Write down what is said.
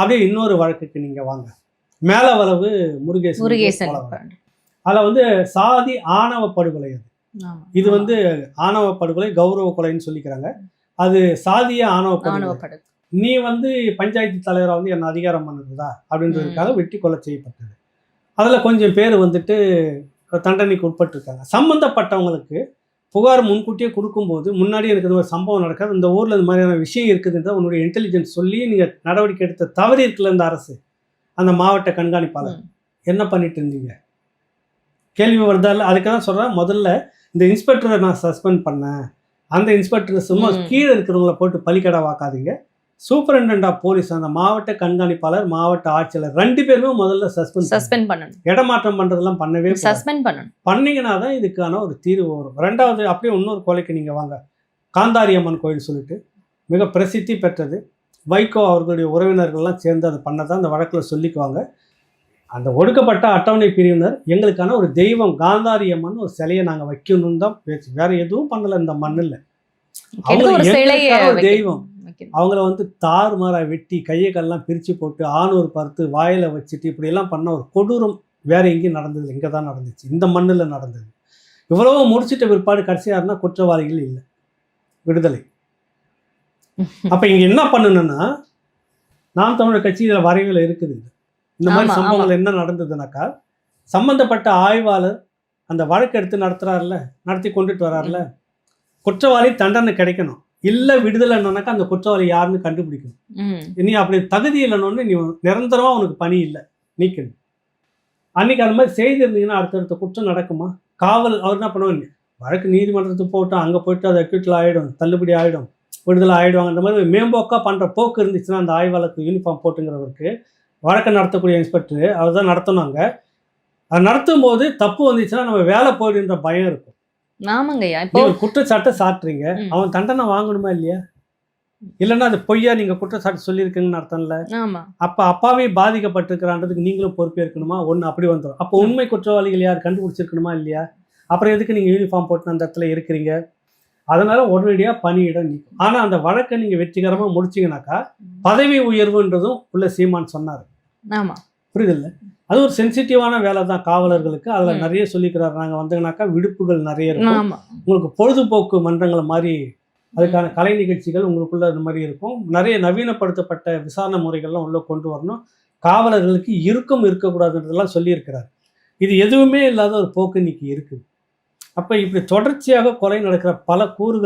அப்படியே இன்னொரு வழக்குக்கு நீங்க வாங்க. மேலவளவு முருகேசன் அதில் வந்து சாதி ஆணவ படுகொலை. இது வந்து ஆணவ படுகொலை, கௌரவ கொலைன்னு சொல்லிக்கிறாங்க. அது சாதிய ஆணவ படுகொலை. நீ வந்து பஞ்சாயத்து தலைவரை வந்து என்ன அதிகாரம் பண்ணுறதா அப்படின்றதுக்காக வெட்டி கொலை செய்யப்பட்டது. அதில் கொஞ்சம் பேர் வந்துட்டு தண்டனைக்கு உட்பட்டிருக்காங்க. சம்மந்தப்பட்டவங்களுக்கு புகார் முன்கூட்டியே கொடுக்கும்போது முன்னாடி எனக்கு ஒரு சம்பவம் நடக்காது, இந்த ஊரில் இது மாதிரியான விஷயம் இருக்குதுன்ற உன்னுடைய இன்டெலிஜென்ஸ் சொல்லி நீங்கள் நடவடிக்கை எடுத்த தவறு இருக்குல்ல இந்த அரசு, அந்த மாவட்ட கண்காணிப்பாளர் என்ன பண்ணிட்டு இருந்தீங்க? கேள்வி வருதால. அதுக்கு தான் சொல்கிறேன், முதல்ல இந்த இன்ஸ்பெக்டரை நான் சஸ்பெண்ட் பண்ணேன், அந்த இன்ஸ்பெக்டர் சும்மா கீழே இருக்கிறவங்கள போட்டு பலிக்கடை வாக்காதீங்க. சூப்பரிண்டென்ட் ஆஃப் போலீஸ், அந்த மாவட்ட கண்காணிப்பாளர், மாவட்ட ஆட்சியாளர் 2 பேருமே முதல்ல சஸ்பெண்ட் பண்ணணும். இடமாற்றம் பண்ணுறதெல்லாம் பண்ணவே சஸ்பெண்ட் பண்ணணும். பண்ணிங்கன்னா தான் இதுக்கான ஒரு தீர்வு வரும். 2வது அப்படியே இன்னொரு கொலைக்கு நீங்கள் வாங்க. காந்தாரி அம்மன் கோயில் சொல்லிட்டு மிக பிரசித்தி பெற்றது. வைகோ அவர்களுடைய உறவினர்கள்லாம் சேர்ந்து அதை பண்ணதான் அந்த வழக்கில் சொல்லிக்குவாங்க. அந்த ஒடுக்கப்பட்ட அட்டவணை பிரிவினர் எங்களுக்கான ஒரு தெய்வம் காந்தாரி அம்மன் ஒரு சிலையை நாங்கள் வைக்கணும்னு தான் பேச்சு, வேற எதுவும் பண்ணலை. இந்த மண்ணில் அவங்க தெய்வம். அவங்கள வந்து தாறுமாறா வெட்டி கையை கல்லாம் பிரித்து போட்டு ஆணூர் பருத்து வாயில் வச்சுட்டு இப்படியெல்லாம் பண்ண ஒரு கொடூரம் வேற எங்கேயும் நடந்தது, இங்கே தான் நடந்துச்சு, இந்த மண்ணில் நடந்தது. இவ்வளவோ முடிச்சிட்ட பிற்பாடு கடைசியாருன்னா குற்றவாளிகள் இல்லை, விடுதலை. அப்போ இங்கே என்ன பண்ணணும்னா, நாம் தமிழர் கட்சி இதில் வரைவில் இருக்குது. இந்த மாதிரி சம்பவங்கள் என்ன நடந்ததுனாக்கா, சம்பந்தப்பட்ட ஆய்வாளர் அந்த வழக்கு எடுத்து நடத்துறாருல, நடத்தி கொண்டுட்டு வர்றாருல, குற்றவாளி தண்டனை கிடைக்கணும். இல்லை விடுதலை என்னன்னாக்கா அந்த குற்றவாளி யாருன்னு கண்டுபிடிக்கணும். நீ அப்படி தகுதி இல்லைன்னு நீ நிரந்தரமாக உனக்கு பணி இல்லை, நீக்கணும். அன்னைக்கு அந்த மாதிரி செய்திருந்தீங்கன்னா அடுத்தடுத்த குற்றம் நடக்குமா? காவல் அவர் என்ன பண்ணுவாங்க, வழக்கு நீதிமன்றத்துக்கு போட்டோம், அங்கே போயிட்டு அது அக்யூட்டில் ஆகிடும், தள்ளுபடி ஆகிடும், விடுதலை ஆகிடுவாங்க. அந்த மாதிரி மேம்போக்காக பண்ணுற போக்கு இருந்துச்சுன்னா அந்த ஆய்வாளருக்கு யூனிஃபார்ம் போட்டுங்கிறவருக்கு வழக்கை நடத்தக்கூடிய இன்ஸ்பெக்டர் அவர் தான் நடத்தணுங்க. அது நடத்தும் போது தப்பு வந்துச்சுன்னா நம்ம வேலை போயிடுன்ற பயம் இருக்கும். ஆமாங்கய்யா, குற்றச்சாட்டை சாட்டுறீங்க, அவன் தண்டனை வாங்கணுமா இல்லையா? இல்லைன்னா அது பொய்யா நீங்க குற்றச்சாட்டு சொல்லியிருக்கீங்கன்னு அர்த்தம் இல்லை. அப்ப அப்பாவே பாதிக்கப்பட்டிருக்கிறான்றதுக்கு நீங்களும் பொறுப்பேற்கணுமா? ஒன்று அப்படி வந்துடும். அப்போ உண்மை குற்றவாளிகள் யார் கண்டுபிடிச்சிருக்கணுமா இல்லையா? அப்புறம் எதுக்கு நீங்க யூனிஃபார்ம் போட்டு அந்த இடத்துல இருக்கிறீங்க? அதனால உடனடியாக பணியிடம் நீக்கும். ஆனால் அந்த வழக்கை நீங்க வெற்றிகரமாக முடிச்சிங்கனாக்கா பதவி உயர்வுன்றதும் உள்ள சீமான் சொன்னார். புரியுதில்ல? அது ஒரு சென்சிட்டிவான வேலை தான் காவலர்களுக்கு. அதில் நிறைய சொல்லிக்கிறார். நாங்கள் வந்தீங்கன்னாக்கா விடுப்புகள் நிறைய இருக்கும், உங்களுக்கு பொழுதுபோக்கு மன்றங்களை மாதிரி அதுக்கான கலை நிகழ்ச்சிகள் உங்களுக்குள்ள அது மாதிரி இருக்கும், நிறைய நவீனப்படுத்தப்பட்ட விசாரணை முறைகள்லாம் உள்ளே கொண்டு வரணும், காவலர்களுக்கு இறுக்கம் இருக்கக்கூடாதுன்றதெல்லாம் சொல்லியிருக்கிறார். இது எதுவுமே இல்லாத ஒரு போக்கு இன்னைக்கு இருக்குது. அப்போ இப்படி தொடர்ச்சியாக கொலை நடக்கிற பல கூறுகள்